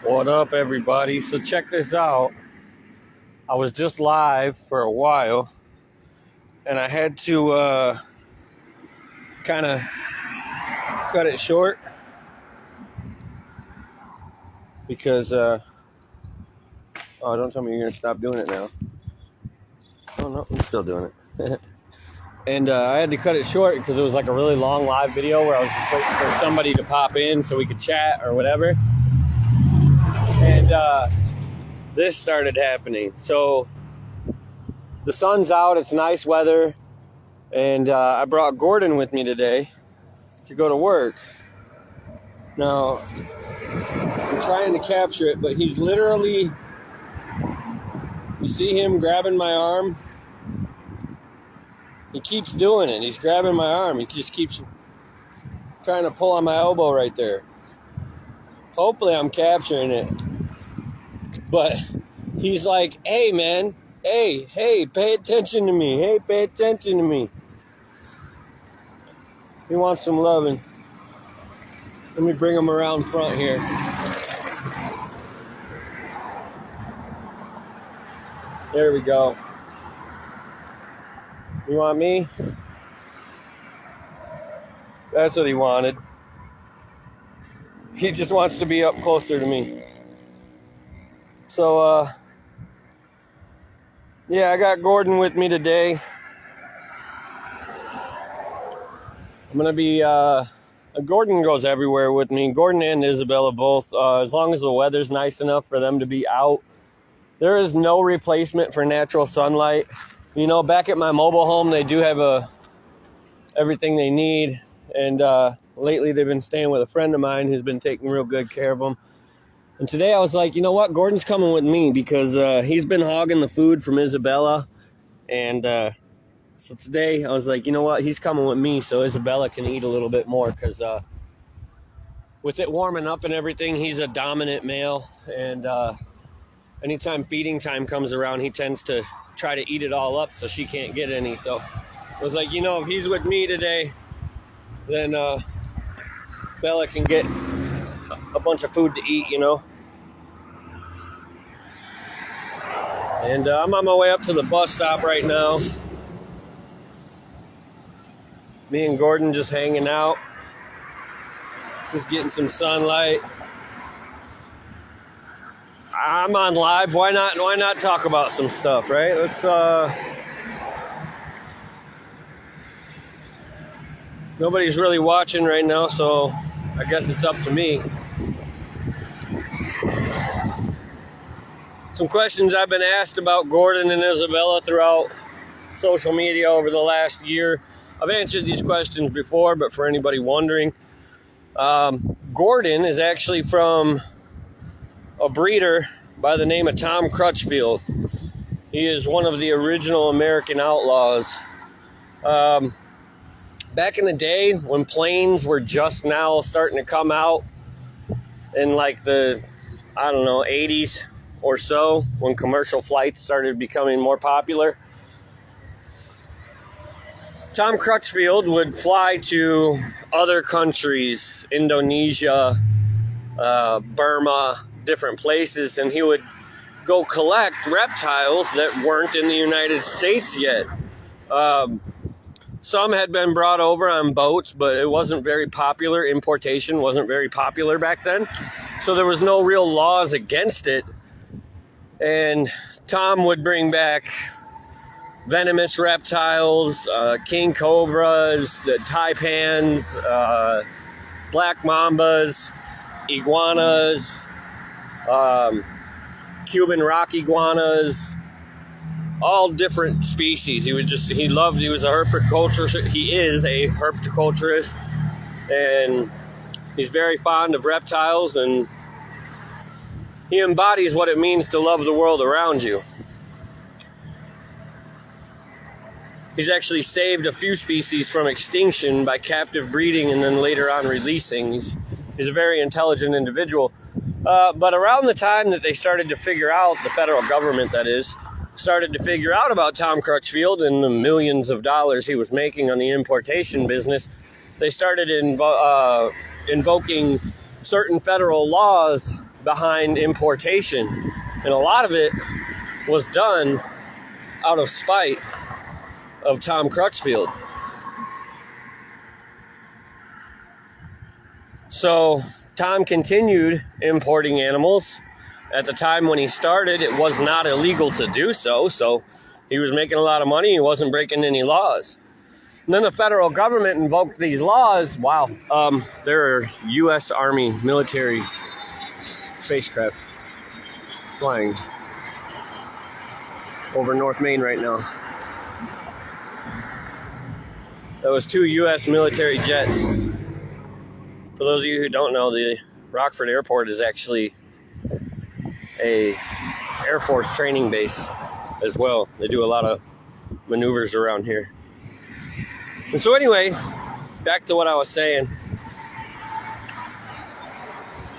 What up, everybody? So check this out. I was just live for a while, and I had to kind of cut it short because oh, don't tell me you're gonna stop doing it now. Oh no, I'm still doing it. And I had to cut it short because it was like a really long live video where I was just waiting for somebody to pop in so we could chat or whatever. And this started happening. So the sun's out, it's nice weather, and I brought Gordon with me today to go to work. Now, I'm trying to capture it, but he's literally, you see him grabbing my arm? He keeps doing it. He's grabbing my arm. He just keeps trying to pull on my elbow right there. Hopefully I'm capturing it. But he's like, hey, man. Hey, pay attention to me. Hey, pay attention to me. He wants some loving. Let me bring him around front here. There we go. You want me? That's what he wanted. He just wants to be up closer to me. So, yeah, I got Gordon with me today. I'm going to be, Gordon goes everywhere with me. Gordon and Isabella both, as long as the weather's nice enough for them to be out. There is no replacement for natural sunlight. You know, back at my mobile home, they do have everything they need. And lately they've been staying with a friend of mine who's been taking real good care of them. And today I was like, you know what? Gordon's coming with me because he's been hogging the food from Isabella. And so today I was like, you know what? He's coming with me so Isabella can eat a little bit more. Because with it warming up and everything, he's a dominant male. And anytime feeding time comes around, he tends to try to eat it all up so she can't get any. So I was like, you know, if he's with me today, then Bella can get a bunch of food to eat, you know. And I'm on my way up to the bus stop right now. Me and Gordon just hanging out, just getting some sunlight. I'm on live. Why not talk about some stuff, right? Let's nobody's really watching right now, so I guess it's up to me. Some questions I've been asked about Gordon and Isabella throughout social media over the last year. I've answered these questions before, but for anybody wondering, Gordon is actually from a breeder by the name of Tom Crutchfield. He is one of the original American outlaws. Back in the day when planes were just now starting to come out in like the, 80s or so, when commercial flights started becoming more popular, Tom Crutchfield would fly to other countries, Indonesia, Burma, different places, and he would go collect reptiles that weren't in the United States yet. Some had been brought over on boats, but it wasn't very popular. Importation wasn't very popular back then. So there was no real laws against it. And Tom would bring back venomous reptiles, king cobras, the taipans, black mambas, iguanas, Cuban rock iguanas, all different species. He was a herpetoculturist. He is a herpetoculturist, and he's very fond of reptiles, and he embodies what it means to love the world around you. He's actually saved a few species from extinction by captive breeding and then later on releasing. He's a very intelligent individual. But around the time that they started to figure out, the federal government that is, started to figure out about Tom Crutchfield and the millions of dollars he was making on the importation business, they started invoking certain federal laws behind importation. And a lot of it was done out of spite of Tom Crutchfield. So Tom continued importing animals. At the time when he started, it was not illegal to do so, so he was making a lot of money. He wasn't breaking any laws. And then the federal government invoked these laws. Wow, there are U.S. Army military spacecraft flying over North Main right now. That was 2 U.S. military jets. For those of you who don't know, the Rockford Airport is actually a Air Force training base as well. They do a lot of maneuvers around here. And so anyway, back to what I was saying.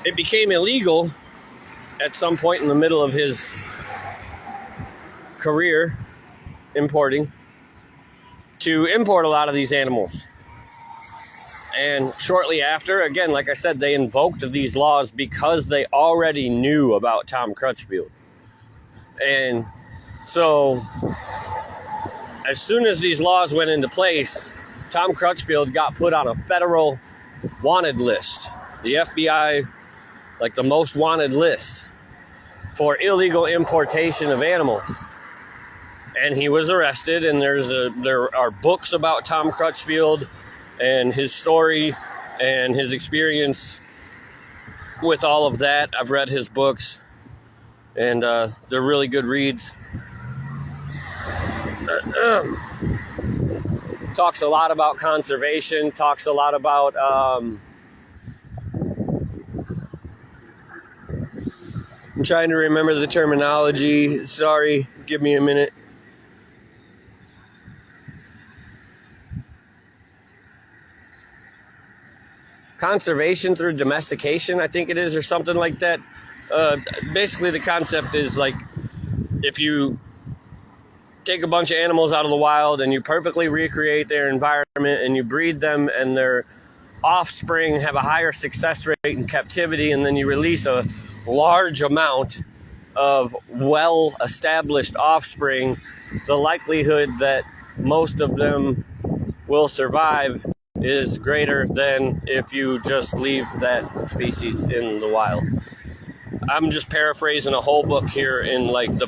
It became illegal at some point in the middle of his career importing to import a lot of these animals. And shortly after, again, like I said, they invoked these laws because they already knew about Tom Crutchfield. And so as soon as these laws went into place, Tom Crutchfield got put on a federal wanted list. The FBI, like the most wanted list for illegal importation of animals. And he was arrested, and there are books about Tom Crutchfield and his story and his experience with all of that. I've read his books, and they're really good reads. Talks a lot about conservation, talks a lot about I'm trying to remember the terminology. Sorry, give me a minute. Conservation through domestication, I think it is, or something like that. Basically, the concept is like if you take a bunch of animals out of the wild and you perfectly recreate their environment and you breed them and their offspring have a higher success rate in captivity, and then you release a large amount of well-established offspring, the likelihood that most of them will survive is greater than if you just leave that species in the wild. I'm just paraphrasing a whole book here in like the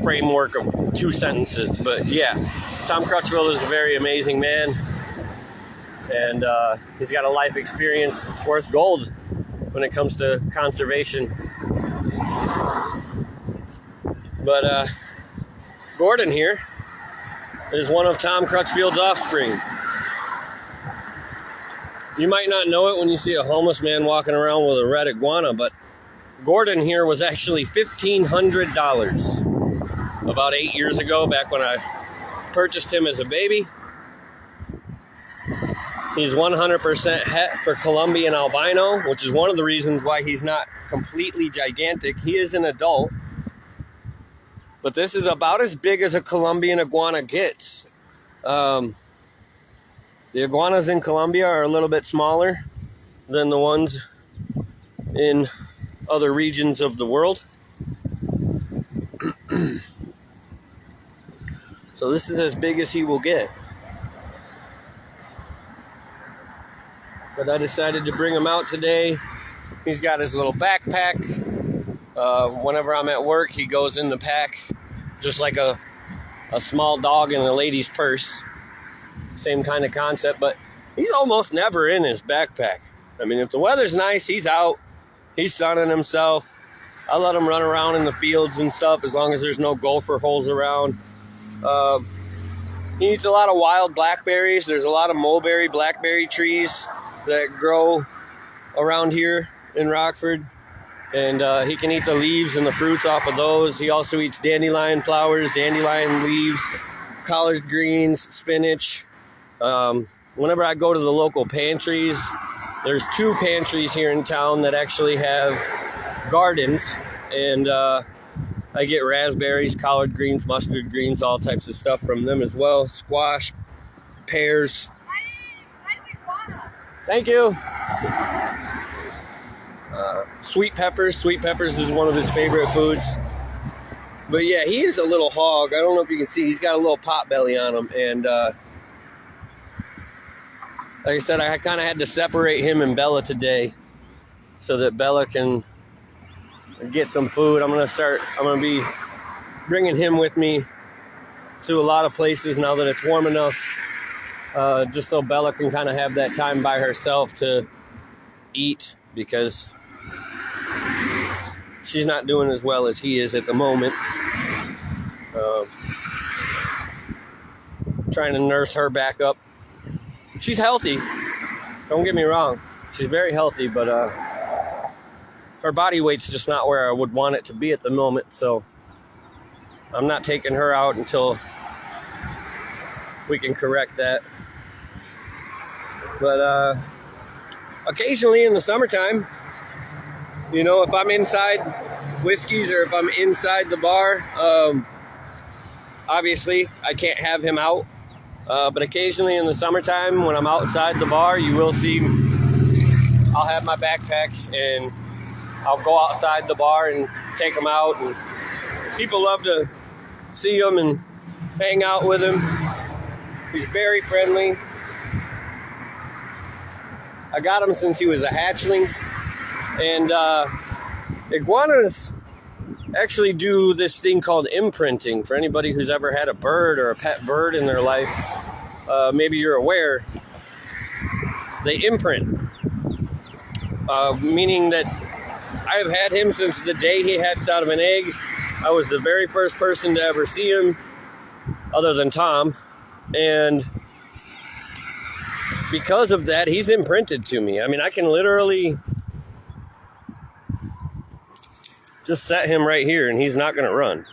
framework of 2 sentences, but yeah, Tom Crutchfield is a very amazing man, and he's got a life experience that's worth gold when it comes to conservation. But Gordon here is one of Tom Crutchfield's offspring. You might not know it when you see a homeless man walking around with a red iguana, but Gordon here was actually $1,500 about 8 years ago, back when I purchased him as a baby. He's 100% het for Colombian albino, which is one of the reasons why he's not completely gigantic. He is an adult, but this is about as big as a Colombian iguana gets. The iguanas in Colombia are a little bit smaller than the ones in other regions of the world. So this is as big as he will get. But I decided to bring him out today. He's got his little backpack. Whenever I'm at work, he goes in the pack just like a small dog in a lady's purse. Same kind of concept, but he's almost never in his backpack. I mean, if the weather's nice, he's out. He's sunning himself. I let him run around in the fields and stuff as long as there's no gopher holes around. He eats a lot of wild blackberries. There's a lot of mulberry blackberry trees that grow around here in Rockford. And he can eat the leaves and the fruits off of those. He also eats dandelion flowers, dandelion leaves, collard greens, spinach. Whenever I go to the local pantries, there's 2 pantries here in town that actually have gardens, and I get raspberries, collard greens, mustard greens, all types of stuff from them as well. Squash, pears. Thank you. Sweet peppers. Sweet peppers is one of his favorite foods. But yeah, he is a little hog. I don't know if you can see. He's got a little pot belly on him. And like I said, I kind of had to separate him and Bella today so that Bella can get some food. I'm going to be bringing him with me to a lot of places now that it's warm enough. Just so Bella can kind of have that time by herself to eat, because she's not doing as well as he is at the moment. Trying to nurse her back up. She's healthy, don't get me wrong. She's very healthy, but her body weight's just not where I would want it to be at the moment, so I'm not taking her out until we can correct that. But occasionally in the summertime, you know, if I'm inside Whiskey's or if I'm inside the bar, obviously I can't have him out. But occasionally in the summertime when I'm outside the bar, you will see I'll have my backpack and I'll go outside the bar and take him out. And people love to see him and hang out with him. He's very friendly. I got him since he was a hatchling. And iguanas actually do this thing called imprinting. For anybody who's ever had a bird or a pet bird in their life, maybe you're aware, they imprint. Meaning that I have had him since the day he hatched out of an egg. I was the very first person to ever see him, other than Tom. And because of that, he's imprinted to me. I mean, I can literally just set him right here and he's not going to run.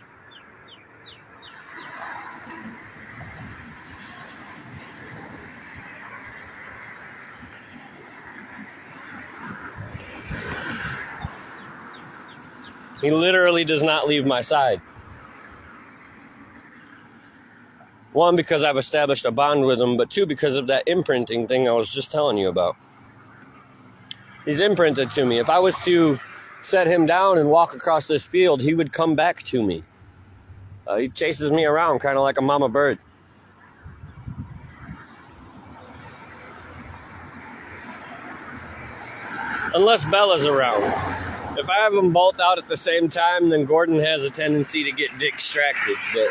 He literally does not leave my side. One, because I've established a bond with him, but two, because of that imprinting thing I was just telling you about. He's imprinted to me. If I was to set him down and walk across this field, he would come back to me. He chases me around kind of like a mama bird. Unless Bella's around. If I have them both out at the same time, then Gordon has a tendency to get distracted. But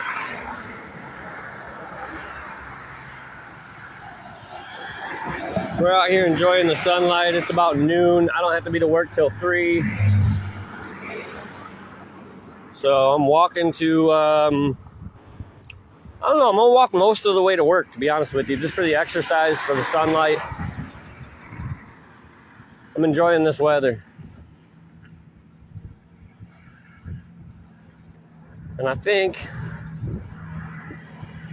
we're out here enjoying the sunlight. It's about noon. I don't have to be to work till 3. So I'm walking to, I don't know, I'm going to walk most of the way to work, to be honest with you, just for the exercise, for the sunlight. I'm enjoying this weather. And I think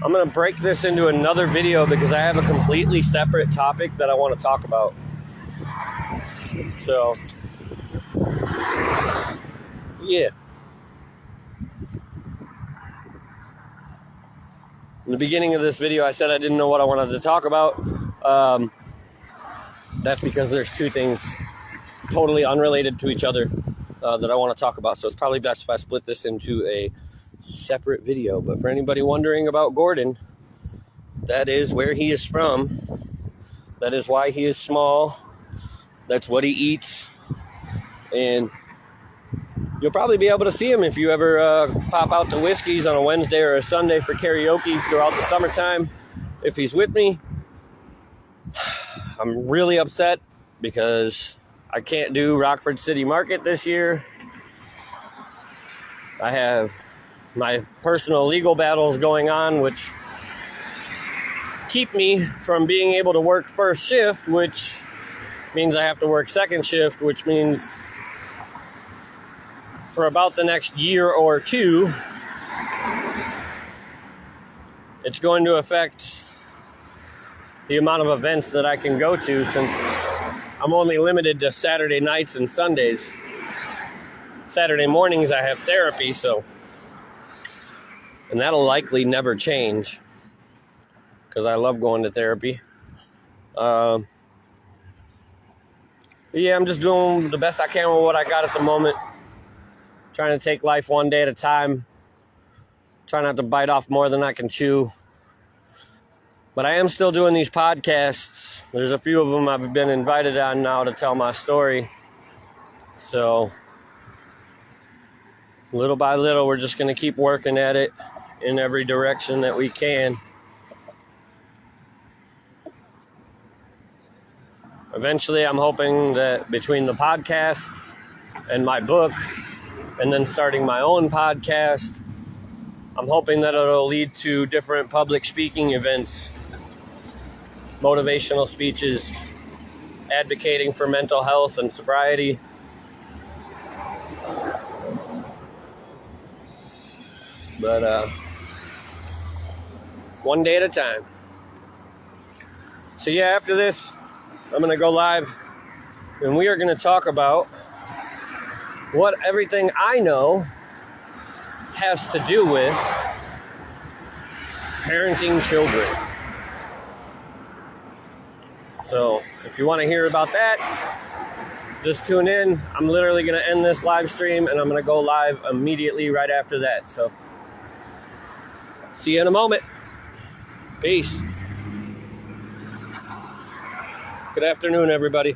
I'm going to break this into another video because I have a completely separate topic that I want to talk about. So, yeah. In the beginning of this video, I said I didn't know what I wanted to talk about. That's because there's two things totally unrelated to each other that I want to talk about. So it's probably best if I split this into a separate video. But for anybody wondering about Gordon, that is where he is from. That is why he is small. That's what he eats. And you'll probably be able to see him if you ever pop out to Whiskey's on a Wednesday or a Sunday for karaoke throughout the summertime. If he's with me, I'm really upset because I can't do Rockford City Market this year. I have my personal legal battles going on, which keep me from being able to work first shift, which means I have to work second shift, which means for about the next year or two, it's going to affect the amount of events that I can go to, since I'm only limited to Saturday nights and Sundays. Saturday mornings I have therapy, and that'll likely never change because I love going to therapy. But yeah, I'm just doing the best I can with what I got at the moment. Trying to take life one day at a time. Try not to bite off more than I can chew. But I am still doing these podcasts. There's a few of them I've been invited on now to tell my story. So, little by little, we're just going to keep working at it in every direction that we can. Eventually, I'm hoping that between the podcasts and my book, and then starting my own podcast, I'm hoping that it'll lead to different public speaking events, motivational speeches, advocating for mental health and sobriety. But one day at a time. So yeah, after this, I'm going to go live, and we are going to talk about what everything I know has to do with parenting children. So if you want to hear about that, just tune in. I'm literally going to end this live stream, and I'm going to go live immediately right after that. So see you in a moment. Peace. Good afternoon, everybody.